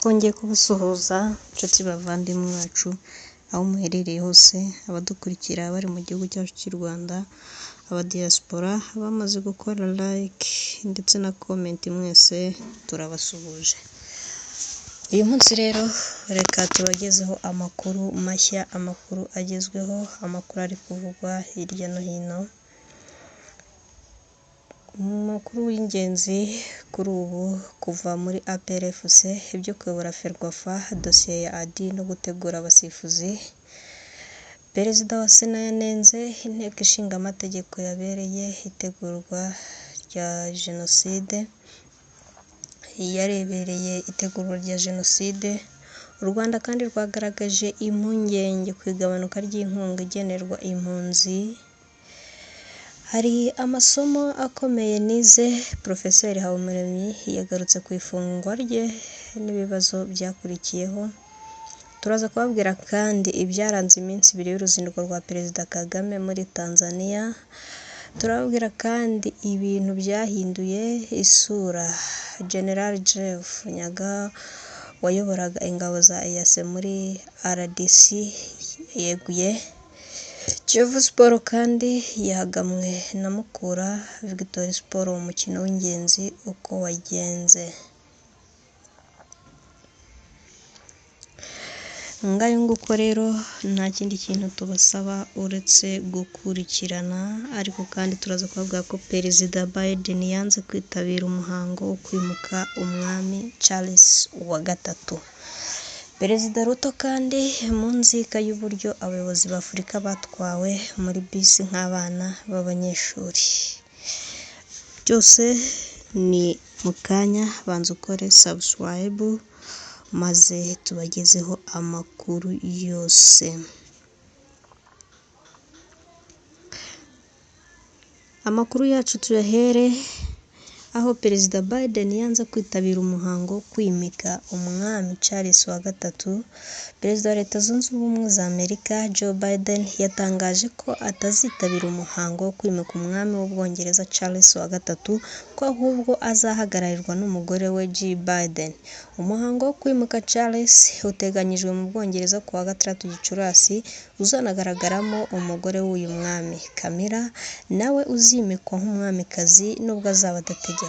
Twongeye kubasuhuza inshuti bavandimwe bacu aho muherereye hose, abadukurikira bari mu gihugu cyacu cy'u Rwanda, aba diaspora bamaze gukora like ndetse na comment, mwese turabasuhuje. Uyu munsi rero reka tubagezeho amakuru mashya, amakuru agezweho, amakuru ari kuvugwa hirya no hino. Amakuru y'ingenzi kuri ubu kuva muri APRFC, ibyo kuyobora Ferwafa, dosiye ya Adi no gutegura abasifuzi. Perezida wa Sena yanenze inteko ishinga amategeko yabereye itegurwa rya jenoside, yarebereye itegurwa rya jenoside. U Rwanda kandi rwagaragaje impungenge ku igabanuka ry'inkunga igenerwa impunzi. Hari amasomo akomeye nize. Profeseri Habumuremyi yagarutse ku ifungwa rye n'ibibazo byakurikiyeho. Turaza kubabwira kandi ibyaranze iminsi ibiri y'uruzinduko rwa Perezida Kagame muri Tanzania. Turababwira kandi ibintu byahinduye isura. General Jeff Nyaga wayoboraga ingabo za EAC muri RDC yeguye. Kiyovu Sport kandi yahagamwe na Mukura Victory Sport mu mukino w'ingenzi uko wagenze. Ngayo nguko rero nta kindi kintu tubasaba uretse gukurikirana, ariko kandi turaza kuvuga ko Perezida Biden yanze kwitabira umuhango wo kwimuka umwami Charles wa gatatu. Perezida Ruto kandi mu nzika y'uburyo abayobozi b'Afurika batwawe muri bisi nk'abana b'abanyeshuri. Byose ni mu kanya, banza ukore subscribe maze tubagezeho amakuru yose. Amakuru yacu tuyahere aho Perezida Biden yanze kwitabira umuhango wo kwimika umwami Charles wa gatatu. Perezida wa Leta Zunze Ubumwe za Amerika Joe Biden yatangaje ko atazitabira umuhango wo kwimika umwami w'Ubwongereza Charles wa gatatu, ko ahubwo azahagararirwa n'umugore we Jill Biden. Umuhango wo kwimika Charles uteganyijwe mu Bwongereza ku wa 6 Gicurasi, uzanagaragaramo umugore w'uyu mwami Camilla, nawe uzimikwa nk'umwamikazi nubwo azaba adategeka.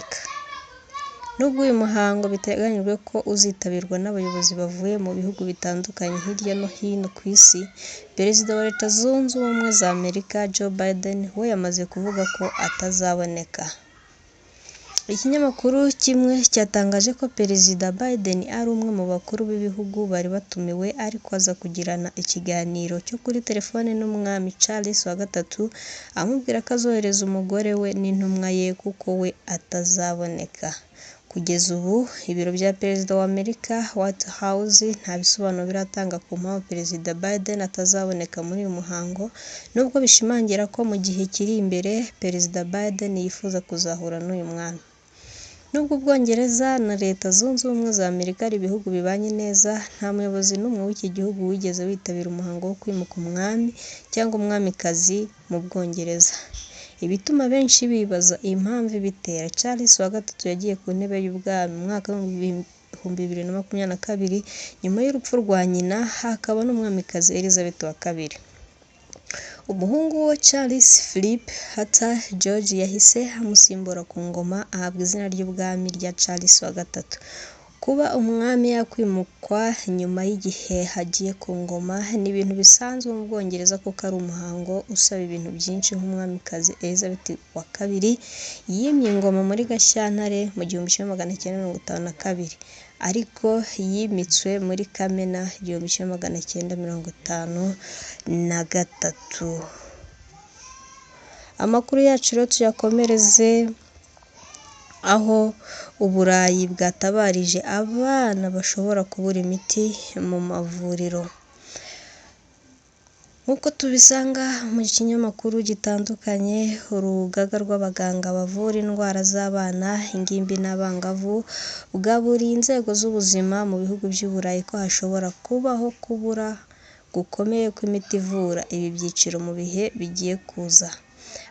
Nubwo uyu muhango biteganyijwe ko uzitabirwa n'abayobozi bavuye mu bihugu bitandukanye hirya no hino ku isi, Perezida wa Leta Zunze Ubumwe za Amerika Joe Biden we yamaze kuvuga ko atazaboneka. Ikinyamakuru kimwe cyatangaje ko Perezida Biden ari umwe mu bakuru b'ibihugu bari batumiwe, ariko aza kugirana ikiganiro cyo kuri telefone n'umwami Charles wa gatatu, amubwira ko azohereza umugore we n'intumwa ye kuko we atazaboneka. Kugeza ubu ibiro bya Perezida wa Amerika White House nta bisobanuro biratanga ku mpamvu Perezida Biden atazaboneka muri uyu muhango, nubwo bishimangira ko mu gihe kiri imbere Perezida Biden yifuza kuzahura n'uyu mwami. Nubwo Ubwongereza na Leta Zunze Ubumwe za Amerika ari ibihugu bibanye neza, nta muyobozi n'umwe w'iki gihugu wigeze witabira umuhango wo kwimuka umwami cyangwa umwamikazi mu Bwongereza. Ibituma benshi bibaza impamvu ibitera. Charles wa gatatu yagiye ku ntebe y'ubwami mu mwaka wa 2022 nyuma y'urupfu rwa nyina, hakaba n'umwamikazi Elizabeth wa kabiri. Umuhungu we Charles Philip Hata George yahise amusimbura ku ngoma, ahabwa izina ry'ubwami rya Charles wa gatatu. Kuba umwami yakwimukwa nyuma y'igihe hagiye ku ngoma ni ibintu bisanzwe mu Bwongereza, kuko ari umuhango usaba ibintu byinshi. Nk'umwamikazi Elizabeth wa kabiri yimye ingoma muri Gashyantare mu 1952, ariko yimitswe muri Kamena 1953. Amakuru yacu rero tuyakomereze aho Uburayi bwatabarije abana bashobora kubura imiti mu mavuriro. Nk'uko tubisanga mu kinyamakuru gitandukanye, urugaga rw'abaganga bavura indwara z'abana, ingimbi n'abangavu bwaburiye inzego z'ubuzima mu bihugu by'Uburayi ko hashobora kubaho kubura gukomeye kw'imiti ivura ibi byiciro mu bihe bigiye kuza.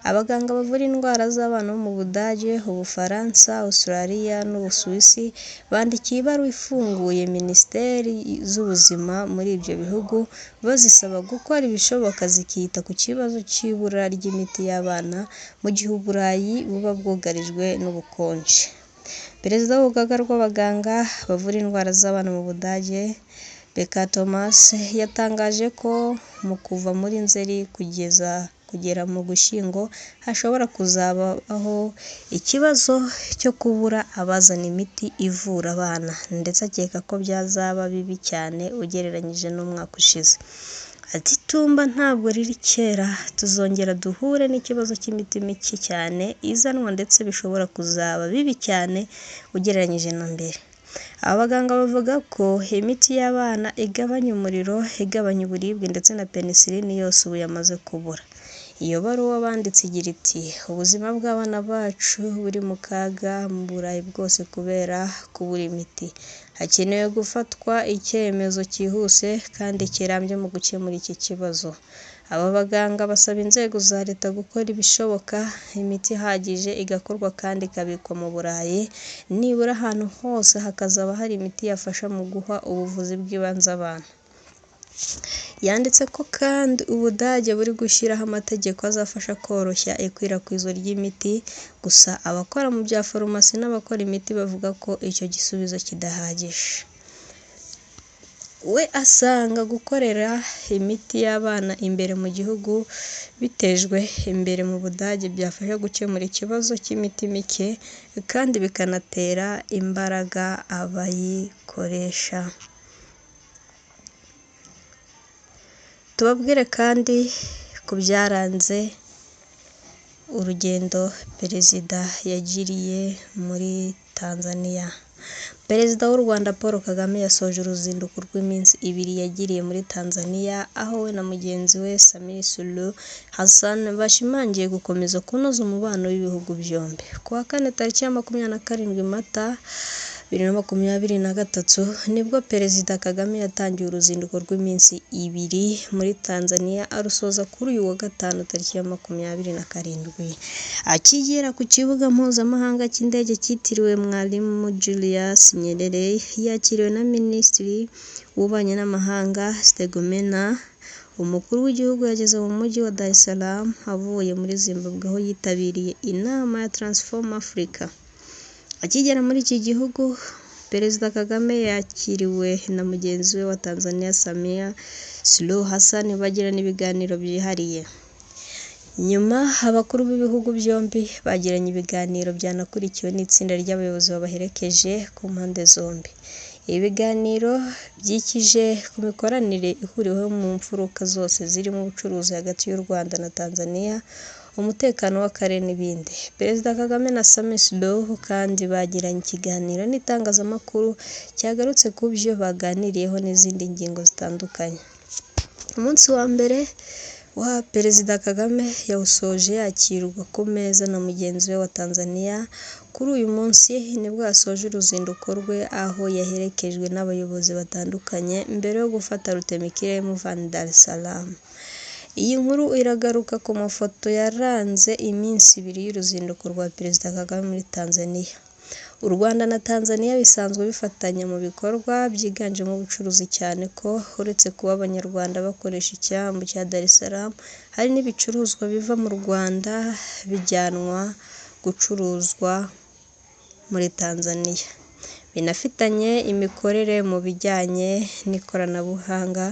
Abaganga bavura indwara z'abana bo mu Budage, Ubufaransa, Australia n'Ubusuwisi bandikiye ibaruwa ifunguye Minisiteri z'Ubuzima muri ibyo bihugu bazisaba gukora ibishoboka zikita ku kibazo cy'ibura ry'imiti y'abana mu gihe Uburayi buba bwugarijwe n'ubukonje. Perezida w'urugaga rw'abaganga bavura indwara z'abana mu Budage, Becker Thomas, yatangaje ko mu kuva muri Nzeri kugera mu Gushyingo hashobora kuzabaho ikibazo cyo kubura abazana imiti ivura abana, ndetse akeka ko byazaba bibi cyane ugereranyije n'umwaka ushize. Ati "Itumba ntabwo riri kera, tuzongera duhure n'ikibazo cy'imiti mike cyane izanwa ndetse bishobora kuzaba bibi cyane ugereranyije na mbere." Aba baganga bavuga ko imiti y'abana igabanya umuriro, igabanya uburibwe ndetse na penicillin yose ubu yamaze kubura. Iyo baruwa banditse igira iti "Ubuzima bw'abana bacu buri mu kaga mu Burayi bwose kubera kubura imiti. Hakenewe gufatwa icyemezo cyihuse kandi kirambye mu gukemura iki kibazo." Aba baganga basaba inzego za leta gukora ibishoboka imiti ihagije igakorwa kandi ikabikwa mu Burayi, nibura ahantu hose hakazaba hari imiti yafasha mu guha ubuvuzi bw'ibanze abana. Yanditse ko kandi Ubudage buri gushyiraho amategeko azafasha koroshya ikwirakwizwa ry'imiti, gusa abakora mu bya farumasi n'abakora imiti bavuga ko icyo gisubizo kidahagije. We asanga gukorera imiti y'abana imbere mu gihugu bitejwe imbere mu Budage byafasha gukemura ikibazo cy'imiti mike kandi bikanatera imbaraga abayikoresha. Tubabwire kandi ku byaranze urugendo Perezida yagiriye muri Tanzania. Perezida w'u Rwanda Paul Kagame yasoje uruzinduko rw'iminsi 2 yagiriye muri Tanzania, aho we na mugenzi we Samia Suluhu Hassan bashimangiye gukomeza kunoza umubano w'ibihugu byombi. Ku wa kane tariki ya 27 Mata 2023 nibwo Perezida Kagame yatangiye uruzinduko rw'iminsi 2 muri Tanzania, arusoza kuri uyu wa gatanu tariki ya 27. Akigera ku kibuga mpuzamahanga cy'indege cyitiriwe Mwalimu Julius Nyerere, yakiriwe na Minisitiri w'Ububanyi n'Amahanga Stegomena. Umukuru w'igihugu yageze mu mujyi wa Dar es Salaam avuye muri Zimbabwe, aho yitabiriye inama ya Transform Africa. Akigera muri iki gihugu, Perezida Kagame yakiriwe na mugenzi we wa Tanzania Samia Suluhu Hassan bagirana ibiganiro byihariye. Nyuma abakuru b'ibihugu byombi bagiranye ibiganiro byanakurikiwe n'itsinda ry'abayobozi babaherekeje ku mpande zombi. Ibi biganiro byikije ku mikoranire ihuriweho mu mfuruka zose zirimo ubucuruzi hagati y'u Rwanda na Tanzania, umutekano w'akarere n'ibindi. Perezida Kagame na Samia Suluhu kandi bagiranye ikiganiro n'itangazamakuru cyagarutse ku byo baganiriyeho n'izindi ngingo zitandukanye. Umunsi wa mbere wa Perezida Kagame yawusoje yakirwa ku meza na mugenzi we wa Tanzania. Kuri uyu munsi nibwo yasoje uruzinduko rwe, aho yaherekejwe n'abayobozi batandukanye mbere yo gufata rutemikirere muvana Dar es Salaam. Iyi nkuru iragaruka ku mafoto yaranze iminsi 2 y'uruzinduko rwa Perezida Kagame muri Tanzania. U Rwanda na Tanzania bisanzwe bifatanya mu bikorwa byiganjemo ubucuruzi, cyane ko uretse kuba Abanyarwanda bakoresha icyambu cya Dar es Salaam, hari n'ibicuruzwa biva mu Rwanda bijyanwa gucuruzwa muri Tanzania. Binafitanye imikorere mu bijyanye n'ikoranabuhanga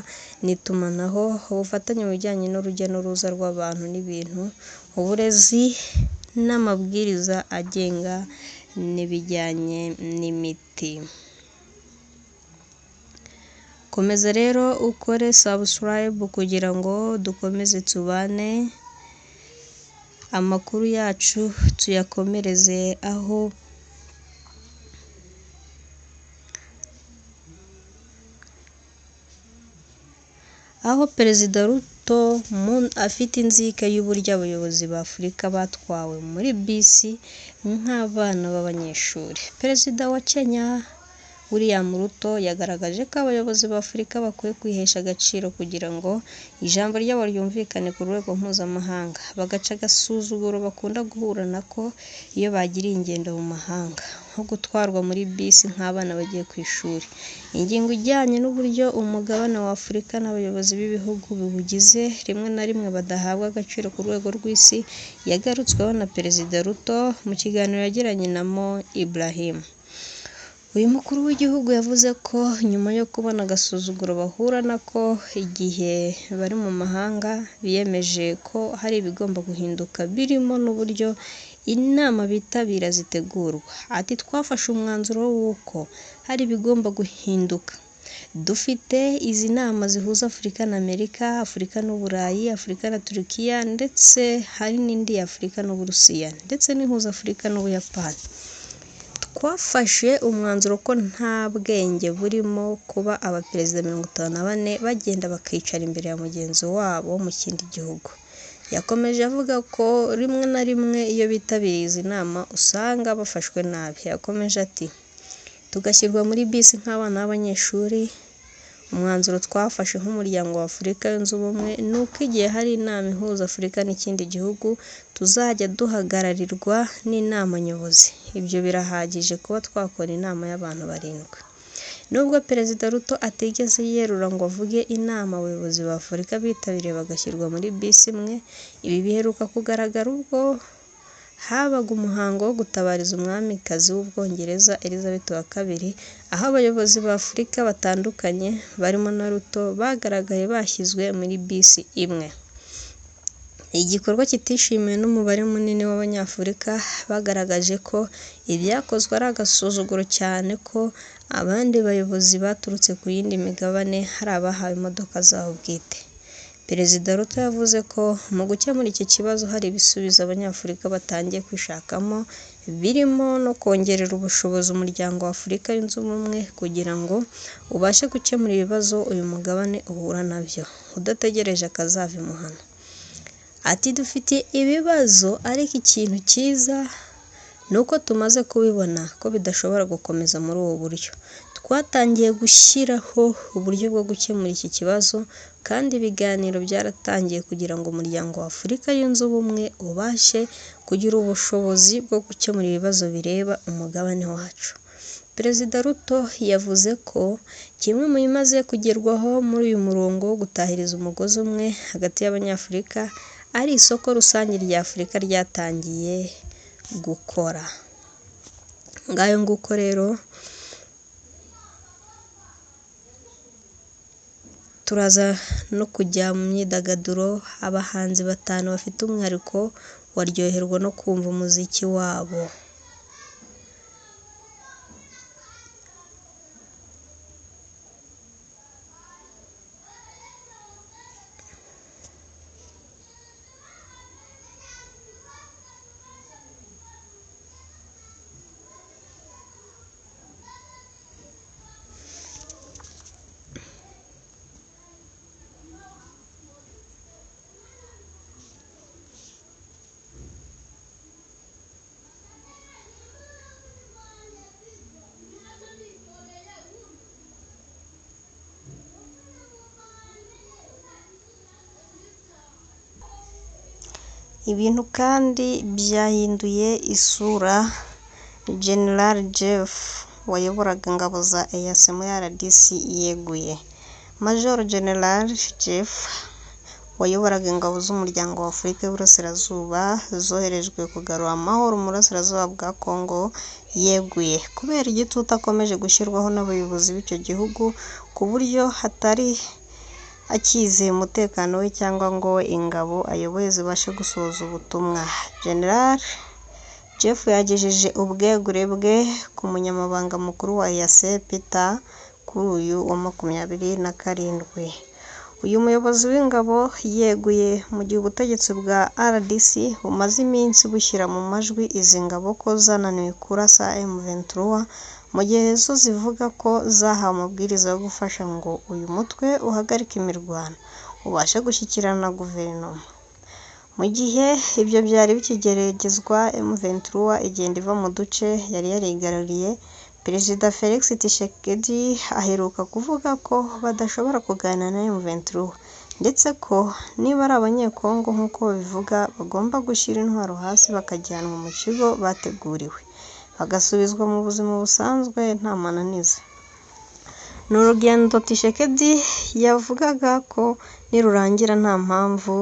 n'itumanaho, ubufatanye mu bijyanye n'urujya n'uruza rw'abantu n'ibintu, uburezi n'amabwiriza agenga n'ibijyanye n'imiti. Komeza rero ukore subscribe kugira ngo dukomeze tubane. Amakuru yacu tuyakomereze aho Perezida Ruto afite inzika y'uburyo abayobozi ba Afurika batwawe muri bisi nk'abana b'abanyeshuri. Perezida wa Kenya William Ruto yagaragaje ko abayobozi ba Afurika bakwiye kwihesha agaciro kugira ngo ijambo ryabo ryumvikane ku rwego mpuzamahanga, bagaca agasuzuguro bakunda guhura nako iyo bagiriye ingendo mu mahanga, nko gutwarwa muri bisi nk'abana bagiye ku ishuri. Ingingo ijyanye n'uburyo umugabane wa Afurika n'abayobozi b'ibihugu biwugize rimwe na rimwe badahabwa agaciro ku rwego rw'isi yagarutsweho na Perezida Ruto mu kiganiro yagiranye na Mo Ibrahim. Uyu mukuru w'igihugu yavuze ko nyuma yo kubona agasuzuguro bahura nako igihe bari mu mahanga, biyemeje ko hari ibigomba guhinduka birimo n'uburyo inama bitabira zitegurwa. Ati twafashe umwanzuro w'uko hari ibigomba guhinduka. Dufite izi nama zihuza Afurika na Amerika, Afurika n'Uburayi, Afurika na Turukiya, ndetse hari n'indi ya Afurika n'Uburusiya, ndetse n'ihuza Afurika n'Ubuyapani. Twafashe umwanzuro ko nta bwenge burimo kuba abaperezida 54 bagenda bakicara imbere ya mugenzi wabo mu kindi gihugu. Yakomeje avuga ko rimwe na rimwe iyo bitabiriye izi nama usanga bafashwe nabi. Yakomeje ati tugashyirwa muri bisi nk'abana b'abanyeshuri. Umwanzuro twafashe nk'umuryango wa Afurika yunze ubumwe ni uko igihe hari inama ihuza Afurika n'ikindi gihugu tuzajya duhagararirwa n'inama nyobozi. Ibyo birahagije kuba twakora inama y'abantu 7. Nubwo Perezida Ruto atigeze yerura ngo avuge inama abayobozi ba Afurika bitabiriye bagashyirwa muri bisi imwe, ibi biheruka kugaragara ubwo habaga umuhango wo gutabariza umwamikazi w'Ubwongereza Elizabeth II, aho abayobozi ba Afurika batandukanye barimo na Ruto bagaragaye bashyizwe muri bisi imwe. Igikorwa kitishimiwe n'umubare munini w'Abanyafurika, bagaragaje ko ibyakozwe ari agasuzuguro cyane ko abandi bayobozi baturutse ku yindi migabane hari abahawe imodoka zabo bwite. Perezida Ruto yavuze ko mu gukemura iki kibazo hari ibisubizo Abanyafurika batangiye kwishakamo, birimo no kongerera ubushobozi umuryango wa Afurika yunze ubumwe kugira ngo ubashe gukemura ibibazo uyu mugabane uhura nabyo, udategereje akazava imuhana. Ati dufite ibibazo ariko ikintu cyiza ni uko tumaze kubibona ko bidashobora gukomeza muri ubu buryo. Twatangiye gushyiraho uburyo bwo gukemura iki kibazo kandi ibiganiro byaratangiye kugira ngo umuryango wa Afurika yunze ubumwe ubashe kugira ubushobozi bwo gukemura ibibazo bireba umugabane wacu. Perezida Ruto yavuze ko kimwe mu bimaze kugerwaho muri uyu murongo wo gutahiriza umugozi umwe hagati y'Abanyafurika ari isoko rusange rya Afurika ryatangiye gukora. Ngayo nguko rero turaza no kujya mu myidagaduro. Abahanzi 5 bafite umwihariko waryoherwa no kumva umuziki wabo. Ibintu kandi byahinduye isura. General Jeff wayoboraga ingabo za EAC muri RDC yeguye. Major General Jeff wayoboraga ingabo z'umuryango wa Afurika y'Uburasirazuba zoherejwe kugarura amahoro mu burasirazuba bwa Congo yeguye kubera igitutu akomeje gushyirwaho n'abayobozi b'icyo gihugu ku buryo hatari akizeye umutekano we cyangwa ngo ingabo ayoboye zibashe gusohoza ubutumwa. General Jeff yagejeje ubwegure bwe ku munyamabanga mukuru wa EAC Peter kuri uyu wa 27. Uyu muyobozi w'ingabo yeguye mu gihe ubutegetsi bwa RDC bumaze iminsi bushyira mu majwi izi ngabo ko zananiwe kurasa M23 mu gihe zo zivuga ko zahawe amabwiriza yo gufasha ngo uyu mutwe uhagarike imirwano ubashe gushyikirana na guverinoma. Mu gihe ibyo byari bikigeragezwa, M23 igenda iva mu duce yari yarigaruriye Perezida Felix Tshisekedi aheruka kuvuga ko badashobora kuganira na M23 ndetse ko niba ari abanyekongo nk'uko babivuga bagomba gushyira intwaro hasi bakajyanwa mu kigo bateguriwe bagasubizwa mu buzima busanzwe nta mananiza. Ni urugendo Tshisekedi yavugaga ko nirurangira nta mpamvu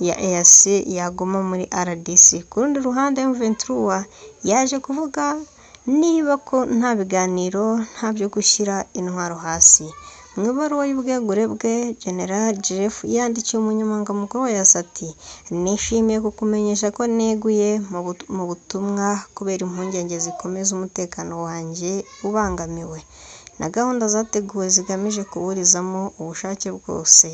ya EAC yaguma muri RDC. Ku rundi ruhande M23 yaje kuvuga niba ko nta biganiro nta byo gushyira intwaro hasi. Mu ibaruwa y'ubwegure bwe General Jeff yandikiye umunyamabanga mukuru wa EAC ati nishimiye kukumenyesha ko neguye mu butumwa kubera impungenge zikomeza umutekano wanjye ubangamiwe na gahunda zateguwe zigamije kuburizamo ubushake bwose.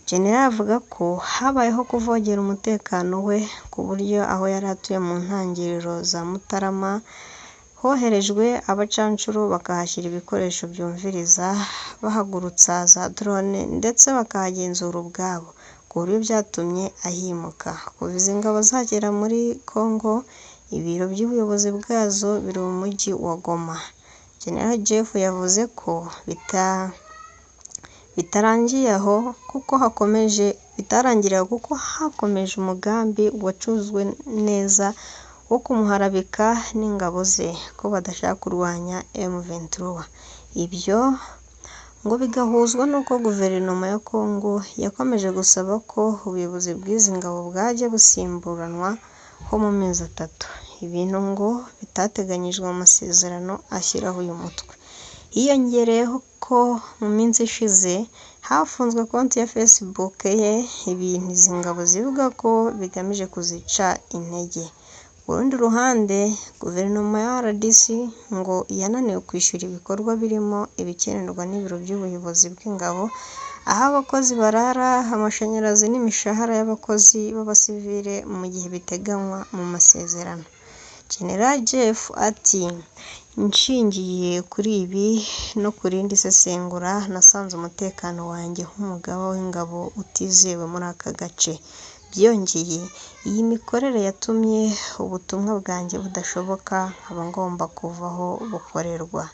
General avuga ko habayeho kuvogera umutekano we ku buryo aho yari atuye mu ntangiriro za Mutarama hoherejwe abacancuro bakahashyira ibikoresho byumviriza bahagurutsa za drone ndetse bakahagenzura ubwabo ku buryo byatumye ahimuka. Kuva izi ngabo zagera muri Congo ibiro by'ubuyobozi bwazo biri mu mujyi wa Goma. General Jeff yavuze ko bitarangiriye aho kuko hakomeje umugambi wacuzwe neza wo kumuharabika n'ingabo ze ko badashaka kurwanya M23. Ibyo ngo bigahuzwa n'uko guverinoma ya Congo yakomeje gusaba ko ubuyobozi bw'izi ngabo bwajya busimburanwa ho mu mezi 3, ibintu ngo bitateganyijwe mu masezerano ashyiraho uyu mutwe. Hiyongereyeho ko mu minsi ishize hafunzwe konti ya Facebook ye, ibintu izi ngabo zivuga ko bigamije kuzica intege. Ku rundi ruhande guverinoma ya RDC ngo yananiwe kwishyura ibikorwa birimo ibikenerwa n'ibiro by'ubuyobozi bw'ingabo, aho abakozi barara, amashanyarazi n'imishahara y'abakozi b'abasivile mu gihe biteganywa mu masezerano. General Jeff ati nshingiye kuri ibi no ku rindi sesengura nasanze umutekano wanjye nk'umugaba w'ingabo utizewe muri aka gace. Byongeye iyi mikorere yatumye ubutumwa bwanjye budashoboka nkaba ngomba kuvaho bukorerwa.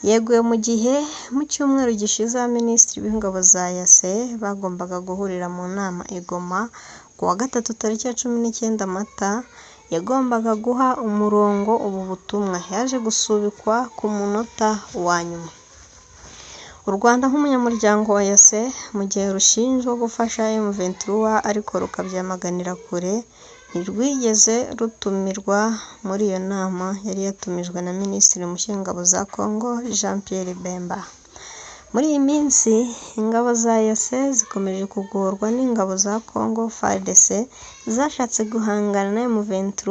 Yeguye mu gihe mu cyumweru gishize abaminisitiri b'ingabo za EAC bagombaga guhurira mu nama i Goma ku wa 3 tariki ya 19 Mata, yagombaga guha umurongo ubu butumwa yaje gusubikwa ku munota wa nyuma. U Rwanda nk'umunyamuryango wa EAC mu gihe rushinjwa gufasha M23 ariko rukabyamaganira kure, ntirwigeze rutumirwa muri iyo nama yari yatumijwe na Minisitiri Mushingabo za Congo Jean Pierre Bemba. Muri iyi minsi ingabo za EAC zikomeje kugorwa n'ingabo za Congo FARDC zashatse guhangana na M23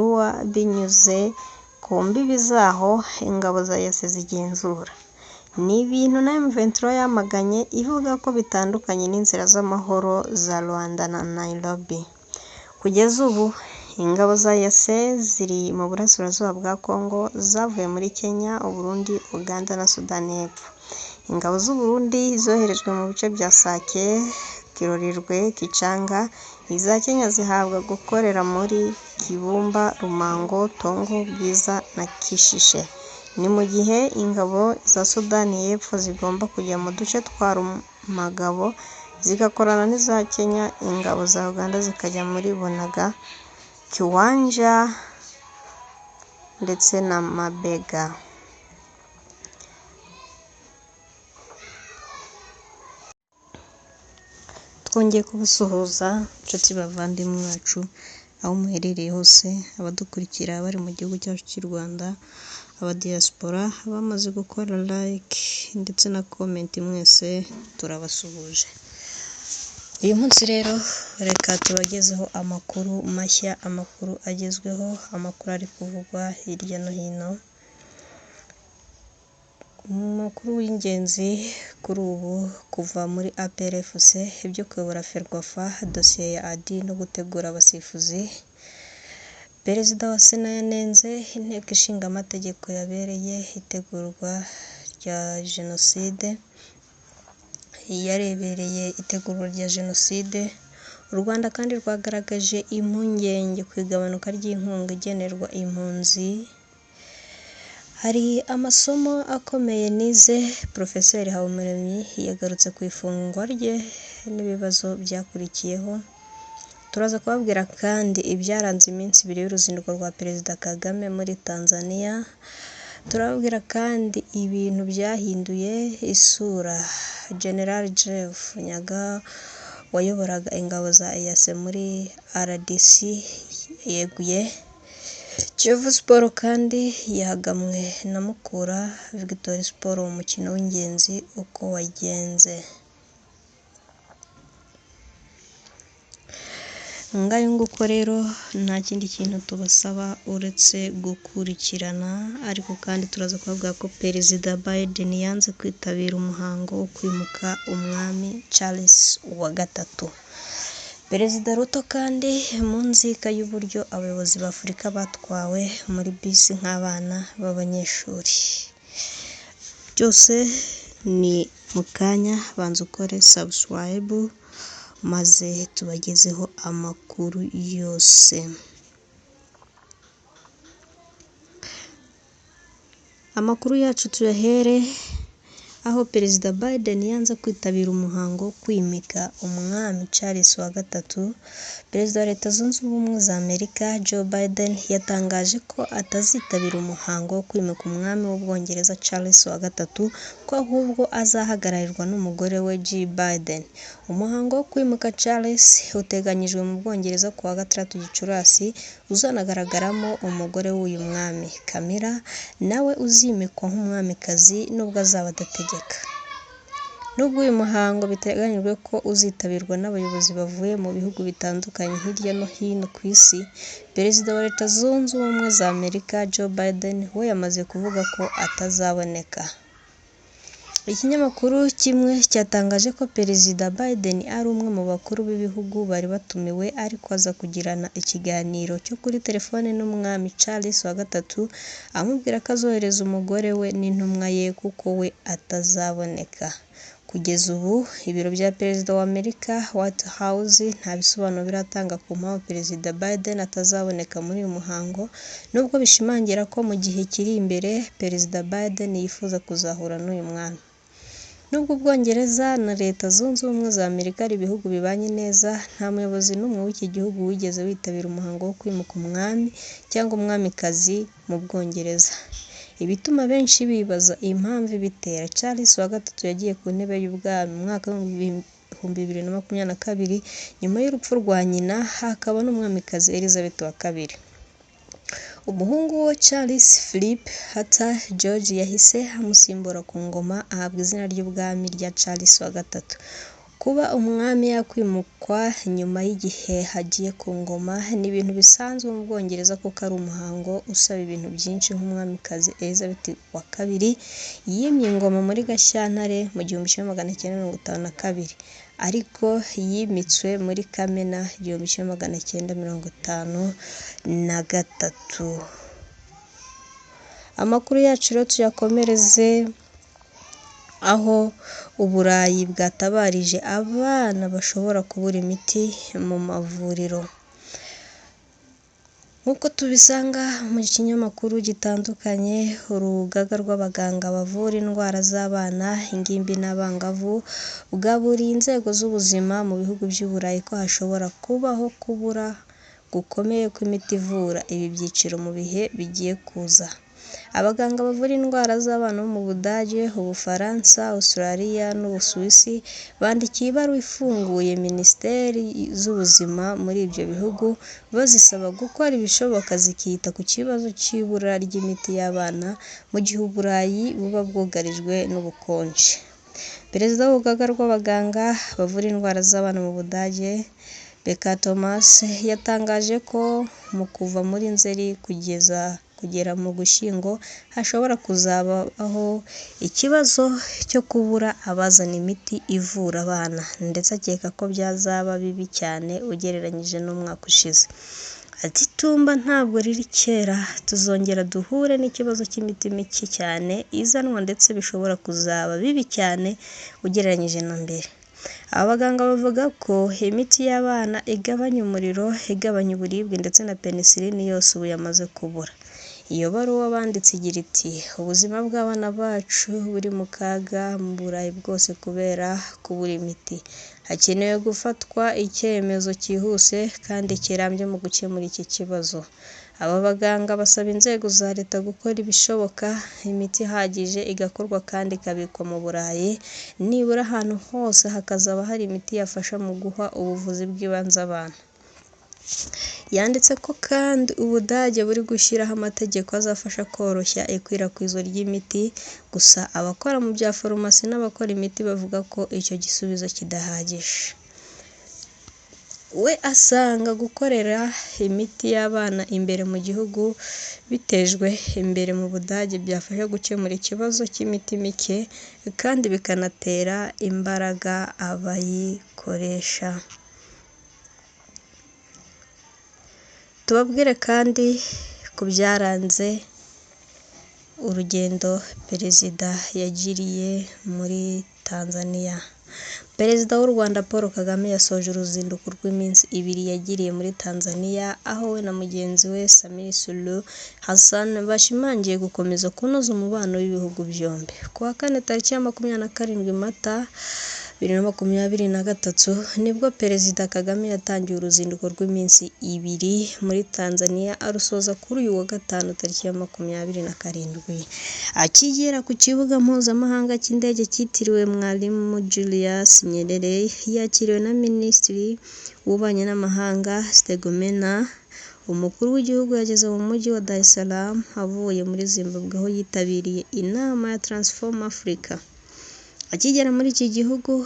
binyuze ku mbibi zaho ingabo za EAC zigenzura. Ni ibintu na M23 yamaganye ivuga ko bitandukanye n'inzira z'amahoro za Rwanda na Nairobi. Kugeza ubu ingabo za EAC ziri mu burasirazuba bwa Congo zavuye muri Kenya, Burundi, Uganda na Sudani y'Epfo. Ingabo z'u Burundi zoherejwe mu bice bya Sake, Kirorirwe, Kichanga, iza Kenya zihabwa gukorera muri Kibumba, Rumango, Tongo, Bwiza na Kishishe. Ni mu gihe ingabo za Sudani y'Epfo zigomba kujya mu duce twa Rumagabo zigakorana n'iza Kenya, ingabo za Uganda zikajya muri Bunaga, Kiwanja ndetse na Mabega. Twongeye kubasuhuza inshuti bavandimwe bacu aho muherereye hose, abadukurikira bari mu gihugu cyacu cy'u Rwanda, abadiaspora, abamaze gukora like ndetse na comment, mwese turabasuhuje. Uyu munsi rero reka tubagezeho amakuru mashya, amakuru agezweho, amakuru ari kuvugwa hirya no hino. Amakuru y'ingenzi kuri ubu kuva muri APRFC ibyo kuyobora Ferwafa, dosiye ya Adi no gutegura abasifuzi. Perezida wa Sena yanenze inteko ishinga amategeko yabereye itegurwa rya jenoside, yarebereye itegurwa rya jenoside. U Rwanda kandi rwagaragaje impungenge ku igabanuka ry'inkunga igenerwa impunzi Hari amasomo akomeye nize. Profeseri Habumuremyi yagarutse ku ifungwa rye n'ibibazo byakurikiyeho. Turaza kubabwira kandi ibyaranze iminsi ibiri y'uruzinduko rwa Perezida Kagame muri Tanzania. Turababwira kandi ibintu byahinduye isura. General Jeff Nyaga wayoboraga ingabo za EAC muri RDC yeguye. Kiyovu Sport kandi yahagamwe na Mukura Victory Sport umukino w'ingenzi uko wagenze. Ngayo nguko rero nta kindi kintu tubasaba uretse gukurikirana, ariko kandi turaza kuvuga ko Perezida Biden yanze kwitabira umuhango wo kwimuka umwami Charles wa gatatu. Perezida Ruto kandi mu nzika y'uburyo abayobozi ba Afurika batwawe muri bisi nk'abana b'abanyeshuri. Byose ni mu kanya, banza ukore subscribe maze tubagezeho amakuru yose. Amakuru yacu tuyahere aho Perezida Biden yanze kwitabira umuhango wo kwimika umwami Charles wa gatatu. Perezida wa Leta Zunze Ubumwe za Amerika Joe Biden yatangaje ko atazitabira umuhango wo kwimika umwami w'Ubwongereza Charles wa gatatu, ko ahubwo azahagararirwa n'umugore we Jill Biden. Umuhango wo kwimika Charles uteganyijwe mu Bwongereza kuwa 6 Gicurasi, uzanagaragaramo umugore w'uyu mwami Camilla, nawe uzimikwa nk'umwamikazi nubwo azaba adategeka. Nubwo uyu muhango biteganyijwe ko uzitabirwa n'abayobozi bavuye mu bihugu bitandukanye hirya no hino ku isi, Perezida wa Leta Zunze Ubumwe za Amerika Joe Biden we yamaze kuvuga ko atazaboneka. Ikinyamakuru kimwe cyatangaje ko Perezida Biden ari umwe mu bakuru b'ibihugu bari batumiwe, ariko aza kugirana ikiganiro cyo kuri telefone n'umwami Charles wa gatatu, amubwira ko azohereza umugore we n'intumwa ye kuko we atazaboneka. Kugeza ubu ibiro bya Perezida wa Amerika White House nta bisobanuro biratanga ku mpamvu Perezida Biden atazaboneka muri uyu muhango, nubwo bishimangira ko mu gihe kiri imbere Perezida Biden yifuza kuzahura n'uyu mwami. Nubwo Ubwongereza na Leta Zunze Ubumwe za Amerika ari ibihugu bibanye neza, nta muyobozi n'umwe w'iki gihugu wigeze witabira umuhango wo kwimuka umwami cyangwa umwamikazi mu Bwongereza. Ibituma benshi bibaza impamvu ibitera. Charles wa gatatu yagiye ku ntebe y'ubwami mu mwaka wa 2022 nyuma y'urupfu rwa nyina, hakaba n'umwamikazi Elizabeth wa kabiri. Umuhungu we Charles Philip Hata George yahise amusimbura ku ngoma, ahabwa izina ry'ubwami rya Charles wa gatatu. Kuba umwami yakwimukwa nyuma y'igihe hagiye ku ngoma ni ibintu bisanzwe mu Bwongereza, kuko ari umuhango usaba ibintu byinshi. Nk'umwamikazi Elizabeth wa kabiri yimye ingoma muri Gashyantare mu 1952, ariko yimitswe muri Kamena 1953. Amakuru yacu rero tuyakomereze aho Uburayi bwatabarije abana bashobora kubura imiti mu mavuriro. Nk'uko tubisanga mu kinyamakuru gitandukanye, urugaga rw'abaganga bavura indwara z'abana, ingimbi n'abangavu bwaburiye inzego z'ubuzima mu bihugu by'Uburayi ko hashobora kubaho kubura gukomeye kw'imiti ivura ibi byiciro mu bihe bigiye kuza. Abaganga bavura indwara z'abana bo mu Budage, Ubufaransa, Australia n'Ubusuwisi bandikiye ibaruwa ifunguye Minisiteri z'Ubuzima muri ibyo bihugu, bazisaba gukora ibishoboka zikita ku kibazo cy'ibura ry'imiti y'abana mu gihe Uburayi buba bwugarijwe n'ubukonje. Perezida w'urugaga rw'abaganga bavura indwara z'abana mu Budage Becca Thomas yatangaje ko mu kuva muri Nzeri kugera mu Gushyingo hashobora kuzabaho ikibazo cyo kubura abazana imiti ivura abana, ndetse akeka ko byazaba bibi cyane ugereranyije n'umwaka ushize. Ati "Itumba ntabwo riri kera, tuzongera duhure n'ikibazo cy'imiti mike cyane izanwa, ndetse bishobora kuzaba bibi cyane ugereranyije na mbere." Aba baganga bavuga ko imiti y'abana igabanya umuriro, igabanya uburibwe ndetse na penicillin yose ubu yamaze kubura. Iyo baruwa banditse igira iti ubuzima bw'abana bacu buri mu kaga mu Burayi bwose kubera kubura imiti. Hakenewe gufatwa icyemezo cyihuse kandi kirambye mu gukemura iki kibazo. Aba baganga basaba inzego za leta gukora ibishoboka imiti ihagije igakorwa kandi ikabikwa mu Burayi, nibura ahantu hose hakazaba hari imiti yafasha mu guha ubuvuzi bw'ibanze abana. Yanditse ko kandi Ubudage buri gushyiraho amategeko azafasha koroshya ikwirakwizwa ry'imiti, gusa abakora mu bya farumasi n'abakora imiti bavuga ko icyo gisubizo kidahagije. We asanga gukorera imiti y'abana imbere mu gihugu bitejwe imbere mu Budage byafasha gukemura ikibazo cy'imiti mike kandi bikanatera imbaraga abayikoresha. Tubabwire kandi ku byaranze urugendo Perezida yagiriye muri Tanzania. Perezida w'u Rwanda Paul Kagame yasoje uruzinduko rw'iminsi 2 yagiriye muri Tanzania, aho we na mugenzi we Samia Suluhu Hassan bashimangiye gukomeza kunoza umubano w'ibihugu byombi. Ku wa kane tariki ya 27 Mata 2023 nibwo Perezida Kagame yatangiye uruzinduko rw'iminsi 2 muri Tanzania, arusoza kuri uyu wa gatanu tariki ya 27. Akigera ku kibuga mpuzamahanga cy'indege cyitiriwe Mwalimu Julius Nyerere, yakiriwe na Minisitiri w'Ububanyi n'Amahanga Stergomena. Umukuru w'igihugu yageze mu mujyi wa Dar es Salaam avuye muri Zimbabwe, aho yitabiriye inama ya Transform Africa. Akigera muri iki gihugu,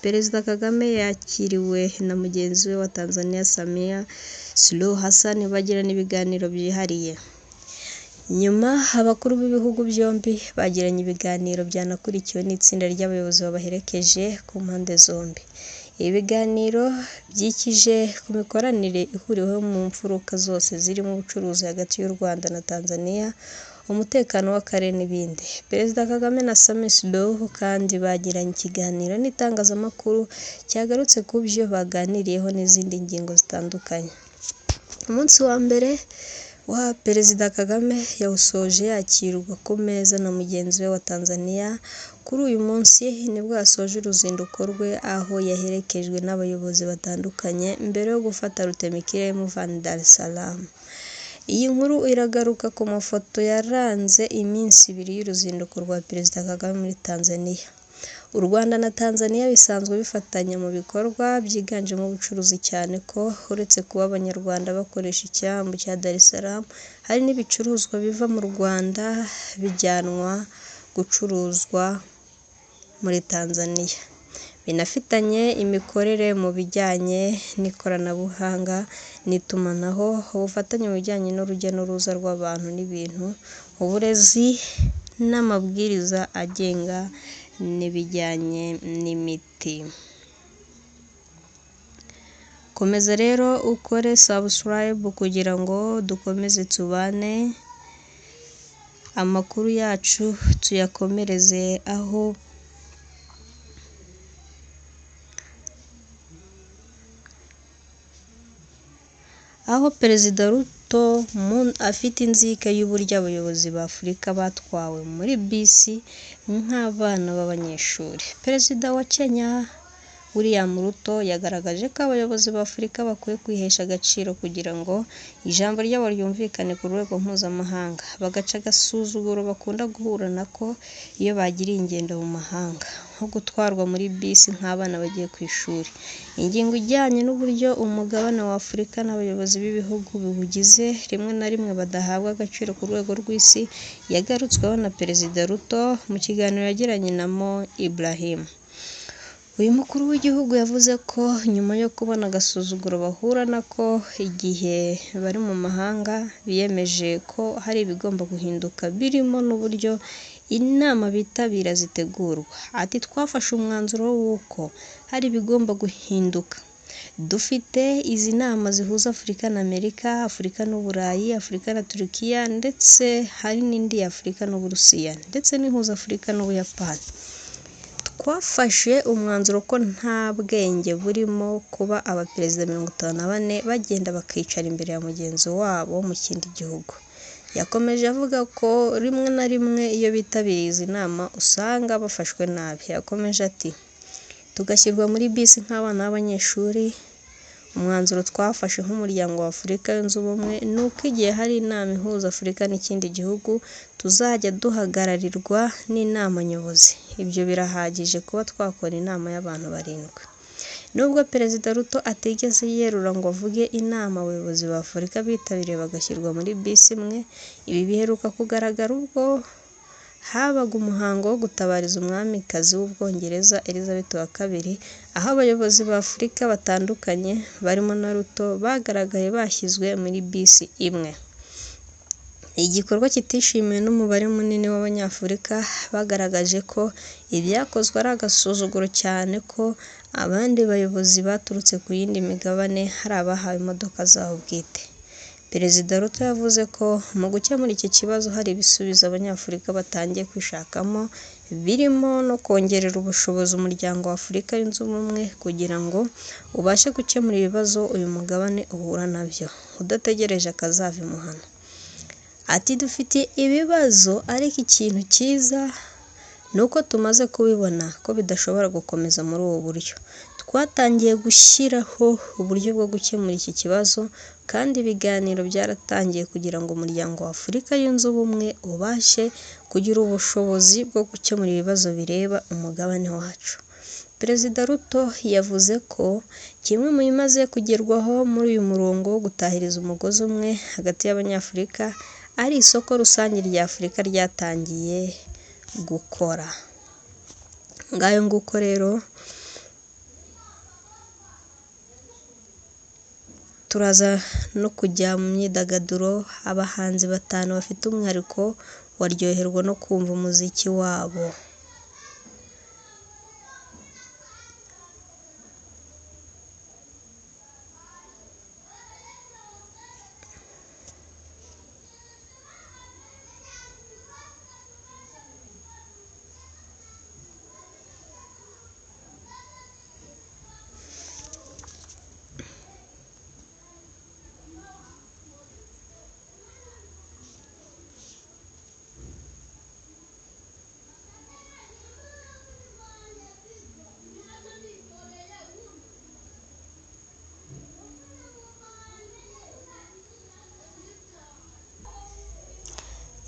Perezida Kagame yakiriwe na mugenzi we wa Tanzania Samia Suluhu Hassan bagirana ibiganiro byihariye. Nyuma abakuru b'ibihugu byombi bagiranye ibiganiro byanakurikiwe n'itsinda ry'abayobozi babaherekeje ku mpande zombi. Ibi biganiro byikije ku mikoranire ihuriweho mu mfuruka zose zirimo ubucuruzi hagati y'u Rwanda na Tanzania, umutekano w'akarere n'ibindi. Perezida Kagame na Samia Suluhu kandi bagiranye ikiganiro n'itangazamakuru cyagarutse ku byo baganiriyeho n'izindi ngingo zitandukanye. Umunsi wa mbere wa Perezida Kagame yawusoje yakirwa ku meza na mugenzi we wa Tanzania. Kuri uyu munsi nibwo yasoje uruzinduko rwe, aho yaherekejwe n'abayobozi batandukanye mbere yo gufata rutemikirere muvana Dar es Salaam. Iyi nkuru iragaruka ku mafoto yaranze iminsi 2 y'uruzinduko rwa Perezida Kagame muri Tanzania. U Rwanda na Tanzania bisanzwe bifatanya mu bikorwa byiganjemo ubucuruzi, cyane ko uretse kuba Abanyarwanda bakoresha icyambu cya Dar es Salaam, hari n'ibicuruzwa biva mu Rwanda bijyanwa gucuruzwa muri Tanzania. Binafitanye imikorere mu bijyanye n'ikoranabuhanga n'itumanaho, ubufatanye mu bijyanye n'urujya n'uruza rw'abantu n'ibintu, uburezi n'amabwiriza agenga n'ibijyanye n'imiti. Komeza rero ukore subscribe kugira ngo dukomeze tubane. Amakuru yacu tuyakomereze aho Perezida Ruto afite inzika y'uburyo abayobozi ba Afurika batwawe muri bisi nk'abana b'abanyeshuri. Perezida wa Kenya William Ruto yagaragaje ko abayobozi ba Afurika bakwiye kwihesha agaciro kugira ngo ijambo ryabo ryumvikane ku rwego mpuzamahanga, bagaca agasuzuguro bakunda guhura nako iyo bagiriye ingendo mu mahanga, nko gutwarwa muri bisi nk'abana bagiye ku ishuri. Ingingo ijyanye n'uburyo umugabane wa Afurika n'abayobozi b'ibihugu biwugize rimwe na rimwe badahabwa agaciro ku rwego rw'isi yagarutsweho na Perezida Ruto mu kiganiro yagiranye na Mo Ibrahim. Uyu mukuru w'igihugu yavuze ko nyuma yo kubona agasuzuguro bahura nako igihe bari mu mahanga, biyemeje ko hari ibigomba guhinduka birimo n'uburyo inama bitabira zitegurwa. Ati twafashe umwanzuro w'uko hari ibigomba guhinduka. Dufite izi nama zihuza Afurika na Amerika, Afurika n'Uburayi, Afurika na Turukiya, ndetse hari n'indi ya Afurika n'Uburusiya, ndetse n'ihuza Afurika n'Ubuyapani. Twafashe umwanzuro ko nta bwenge burimo kuba abaperezida 54 bagenda bakicara imbere ya mugenzi wabo mu kindi gihugu. Yakomeje avuga ko rimwe na rimwe iyo bitabiriye izi nama usanga bafashwe nabi. Yakomeje ati tugashyirwa muri bisi nk'abana b'abanyeshuri, umwanzuro twafashe nk'umuryango wa Afurika yunze ubumwe ni uko igihe hari inama ihuza Afurika n'ikindi gihugu tuzajya duhagararirwa n'inama nyobozi. Ibyo birahagije kuba twakora inama y'abantu 7. Nubwo Perezida Ruto atigeze yerura ngo avuge inama abayobozi ba Afurika bitabiriye bagashyirwa muri bisi imwe, ibi biheruka kugaragara ubwo habaga umuhango wo gutabariza umwamikazi w'Ubwongereza Elizabeth II, aho abayobozi ba Afurika batandukanye barimo na Ruto bagaragaye bashyizwe muri bisi imwe. Igikorwa kitishimiwe n'umubare munini w'Abanyafurika bagaragaje ko ibyakozwe ari agasuzuguro cyane ko abandi bayobozi baturutse ku yindi migabane hari abahawe imodoka zabo bwite. Perezida Ruto yavuze ko mu gukemura iki kibazo hari ibisubizo Abanyafurika batangiye kwishakamo, birimo no kongerera ubushobozi umuryango wa Afurika yunze ubumwe kugira ngo ubashe gukemura ibibazo uyu mugabane uhura nabyo, udategereje akazava imuhana. Ati dufite ibibazo ariko ikintu cyiza ni uko tumaze kubibona ko bidashobora gukomeza muri ubu buryo. Twatangiye gushyiraho uburyo bwo gukemura iki kibazo kandi ibiganiro byaratangiye kugira ngo umuryango wa Afurika yunze ubumwe ubashe kugira ubushobozi bwo gukemura ibibazo bireba umugabane wacu. Perezida Ruto yavuze ko kimwe mu bimaze kugerwaho muri uyu murongo wo gutahiriza umugozi umwe hagati y'Abanyafurika ari isoko rusange rya Afurika ryatangiye gukora. Ngayo nguko rero turaza no kujya mu myidagaduro, abahanzi 5 bafite umwihariko waryoherwa no kumva umuziki wabo.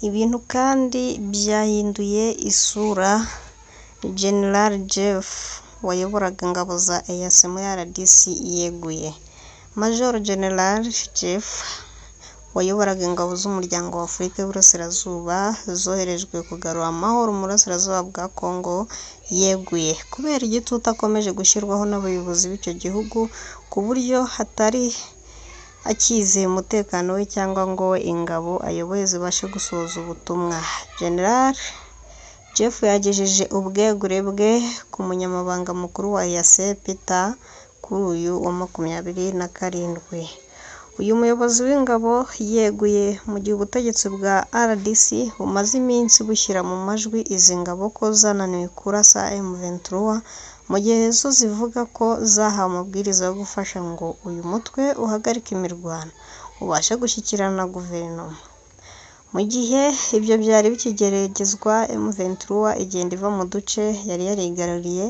Ibintu kandi byahinduye isura. General Jeff wayoboraga ingabo za EAC muri RDC yeguye. Major General Jeff wayoboraga ingabo z'umuryango wa Afurika y'Uburasirazuba zoherejwe kugarura amahoro mu burasirazuba bwa Congo yeguye kubera igitutu akomeje gushyirwaho n'abayobozi b'icyo gihugu ku buryo hatari akizeye umutekano we cyangwa ngo ingabo ayoboye zibashe gusohoza ubutumwa. General Jeff yagejeje ubwegure bwe ku munyamabanga mukuru wa EAC Peter kuri uyu wa 27. Uyu muyobozi w'ingabo yeguye mu gihe ubutegetsi bwa RDC bumaze iminsi bushyira mu majwi izi ngabo ko zananiwe kurasa M23 mu gihe zo zivuga ko zahawe amabwiriza yo gufasha ngo uyu mutwe uhagarike imirwano ubashe gushyikirana na guverinoma. Mu gihe ibyo byari bikigeragezwa, M23 igenda iva mu duce yari yarigaruriye,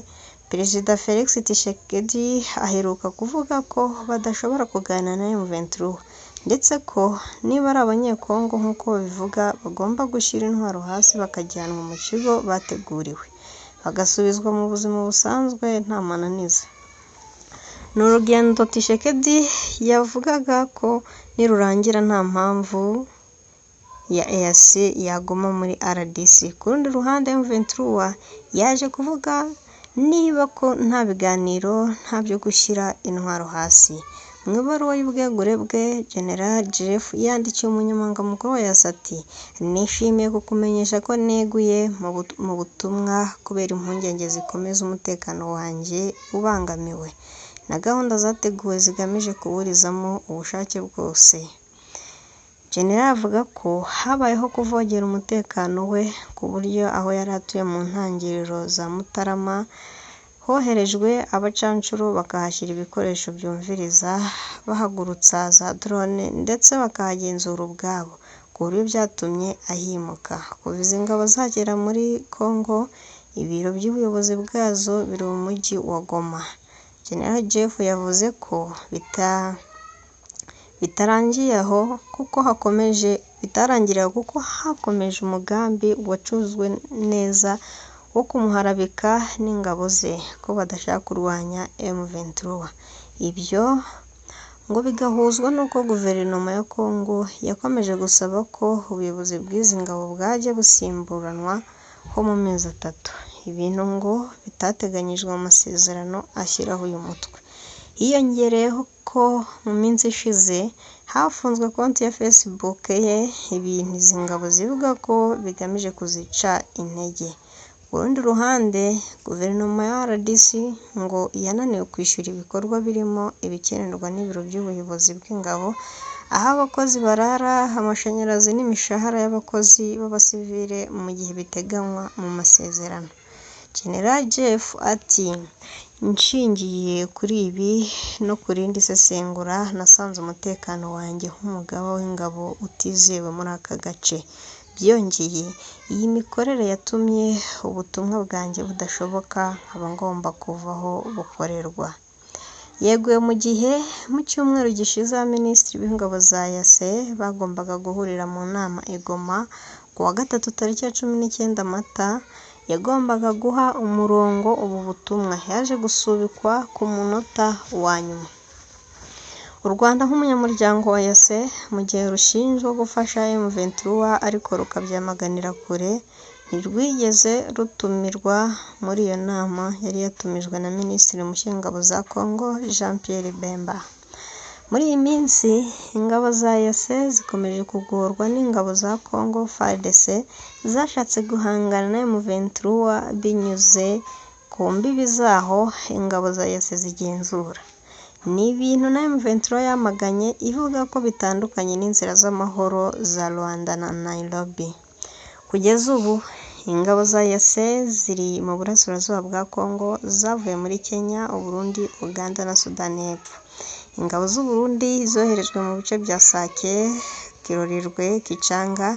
Perezida Felix Tshisekedi aheruka kuvuga ko badashobora kuganira na M23 ndetse ko niba ari abanyekongo nk'uko babivuga bagomba gushyira intwaro hasi bakajyanwa mu kigo bateguriwe bagasubizwa mu buzima busanzwe nta mananiza. Ni urugendo Tshisekedi yavugaga ko nirurangira nta mpamvu ya EAC yaguma muri RDC. Ku rundi ruhande M23 yaje kuvuga niba ko nta biganiro nta byo gushyira intwaro hasi. Mu ibaruwa y'ubwegure bwe, General Jeff yandikiye umunyamabanga mukuru wa EAC ati nishimiye kukumenyesha ko neguye mu butumwa kubera impungenge zikomeza umutekano wanjye ubangamiwe na gahunda zateguwe zigamije kuburizamo ubushake bwose. General avuga ko habayeho kuvogera umutekano we ku buryo aho yari atuye mu ntangiriro za Mutarama hoherejwe abacancuro bakahashyira ibikoresho byumviriza, bahagurutsa za drone ndetse bakahagenzura ubwabo ku buryo byatumye ahimuka. Kuva izi ngabo zagera muri Congo, ibiro by'ubuyobozi bwazo biri mu mujyi wa Goma. General Jeff yavuze ko bitarangiriye aho kuko hakomeje umugambi wacuzwe neza wo kumuharabika n'ingabo ze ko badashaka kurwanya M23. Ibyo ngo bigahuzwa n'uko guverinoma ya Congo yakomeje gusaba ko ubuyobozi bw'izi ngabo bwajya busimburanwa ho mu mezi 3, ibintu ngo bitateganyijwe mu masezerano ashyiraho uyu mutwe. Hiyongereyeho ko mu minsi ishize hafunzwe konti ya Facebook ye, ibintu izi ngabo zivuga ko bigamije kuzica intege. Ku rundi ruhande, guverinoma ya RDC ngo yananiwe kwishyura ibikorwa birimo ibikenerwa n'ibiro by'ubuyobozi bw'ingabo, aho abakozi barara, amashanyarazi n'imishahara y'abakozi b'abasivile mu gihe biteganywa mu masezerano. General Jeff ati "Nshingiye kuri ibi no ku rindi sesengura, nasanze umutekano wanjye nk'umugaba w'ingabo utizewe muri aka gace. Byongeye, iyi mikorere yatumye ubutumwa bwanjye budashoboka, nkaba ngomba kuvaho bukorerwa." Yeguye mu gihe mu cyumweru gishize abaminisitiri b'ingabo za EAC bagombaga guhurira mu nama i Goma ku wa gatatu tariki ya 19 Mata, yagombaga guha umurongo ubu butumwa yaje gusubikwa ku munota wa nyuma. U Rwanda nk'umunyamuryango wa EAC mu gihe rushinjwa gufasha M23 ariko rukabyamaganira kure, ntirwigeze rutumirwa muri iyo nama yari yatumijwe na Minisitiri mushya w'ingabo za Congo Jean Pierre Bemba. Muri iyi minsi ingabo za EAC zikomeje kugorwa n'ingabo za Congo FARDC zashatse guhangana na M23 binyuze ku mbibi zaho ingabo za EAC zigenzura. Ni ibintu na M23 yamaganye ivuga ko bitandukanye n'inzira z'amahoro za Rwanda na Nairobi. Kugeza ubu ingabo za EAC ziri mu burasirazuba bwa Congo zavuye muri Kenya, Burundi, Uganda na Sudani y'Epfo. Ingabo z'u Burundi zoherejwe mu bice bya Sake, Kirorirwe, Kichanga,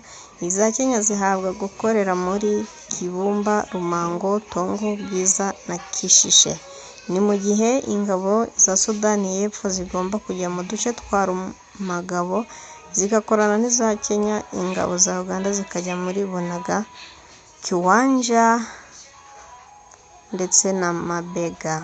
iza Kenya zihabwa gukorera muri Kibumba, Rumango, Tongo, Bwiza na Kishishe. Ni mu gihe ingabo za Sudani y'Epfo zigomba kujya mu duce twa Rumagabo zigakorana n'iza Kenya, ingabo za Uganda zikajya muri Bunaga, Kiwanja ndetse na Mabega.